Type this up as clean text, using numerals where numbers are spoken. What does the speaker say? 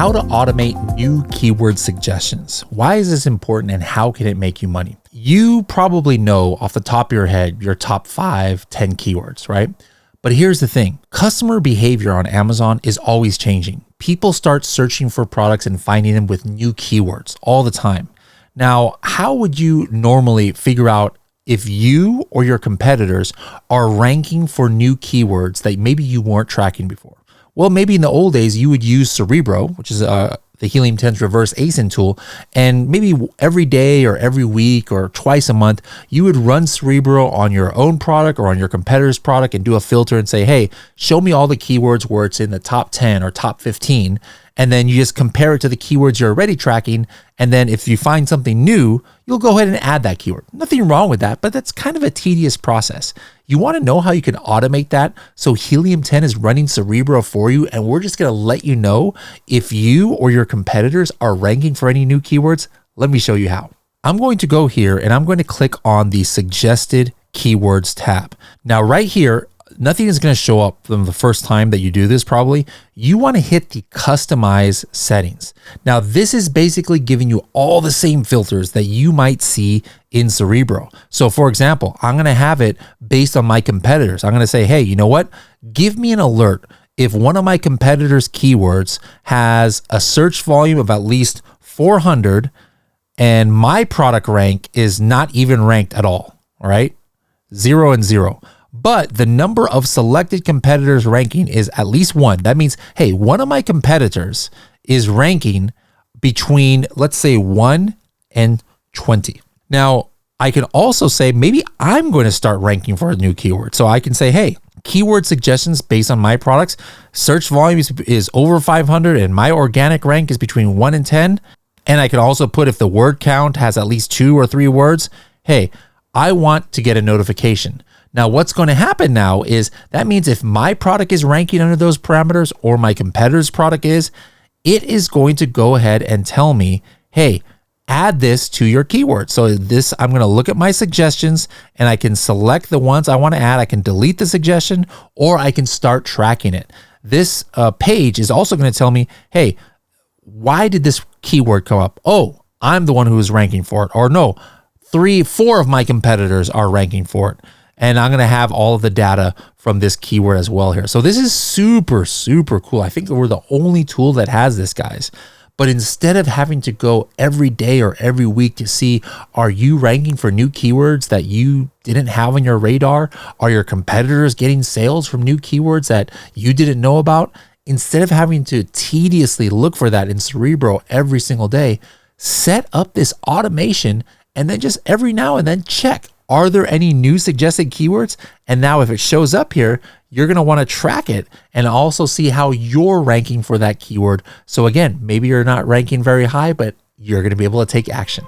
how to automate new keyword suggestions. Why is this important and how can it make you money? You probably know off the top of your head your top 5, 10 keywords, right? But here's the thing. Customer behavior on Amazon is always changing. People start searching for products and finding them with new keywords all the time. Now, how would you normally figure out if you or your competitors are ranking for new keywords that maybe you weren't tracking before? Well, maybe in the old days, you would use Cerebro, which is the Helium 10's reverse ASIN tool. And maybe every day or every week or twice a month, you would run Cerebro on your own product or on your competitor's product and do a filter and say, hey, show me all the keywords where it's in the top 10 or top 15. And then you just compare it to the keywords you're already tracking. And then if you find something new, you'll go ahead and add that keyword. Nothing wrong with that, but that's kind of a tedious process. You want to know how you can automate that? So Helium 10 is running Cerebro for you, and we're just going to let you know if you or your competitors are ranking for any new keywords. Let me show you how. I'm going to go here and I'm going to click on the suggested keywords tab. Now right here, nothing is going to show up from the first time that you do this probably. You want to hit the customize settings. Now, this is basically giving you all the same filters that you might see in Cerebro. So for example, I'm going to have it based on my competitors. I'm going to say, hey, you know what? Give me an alert if one of my competitors' keywords has a search volume of at least 400 and my product rank is not even ranked at all right? 0 and 0. But the number of selected competitors ranking is at least 1. That means, hey, one of my competitors is ranking between, let's say, 1 and 20. Now, I can also say maybe I'm going to start ranking for a new keyword. So I can say, hey, keyword suggestions based on my products, search volume is over 500 and my organic rank is between 1 and 10. And I can also put if the word count has at least 2 or 3 words, hey, I want to get a notification. Now, what's going to happen now is that means if my product is ranking under those parameters or my competitor's product is, it is going to go ahead and tell me, hey, add this to your keyword. So this, I'm going to look at my suggestions and I can select the ones I want to add. I can delete the suggestion or I can start tracking it. This page is also going to tell me, hey, why did this keyword come up? Oh, I'm the one who is ranking for it. Or no, 3, 4 of my competitors are ranking for it. And I'm going to have all of the data from this keyword as well here. So this is super, super cool. I think we're the only tool that has this, guys. But instead of having to go every day or every week to see, are you ranking for new keywords that you didn't have on your radar? Are your competitors getting sales from new keywords that you didn't know about? Instead of having to tediously look for that in Cerebro every single day, set up this automation and then just every now and then check. Are there any new suggested keywords? And now if it shows up here, you're going to want to track it and also see how you're ranking for that keyword. So again, maybe you're not ranking very high, but you're going to be able to take action.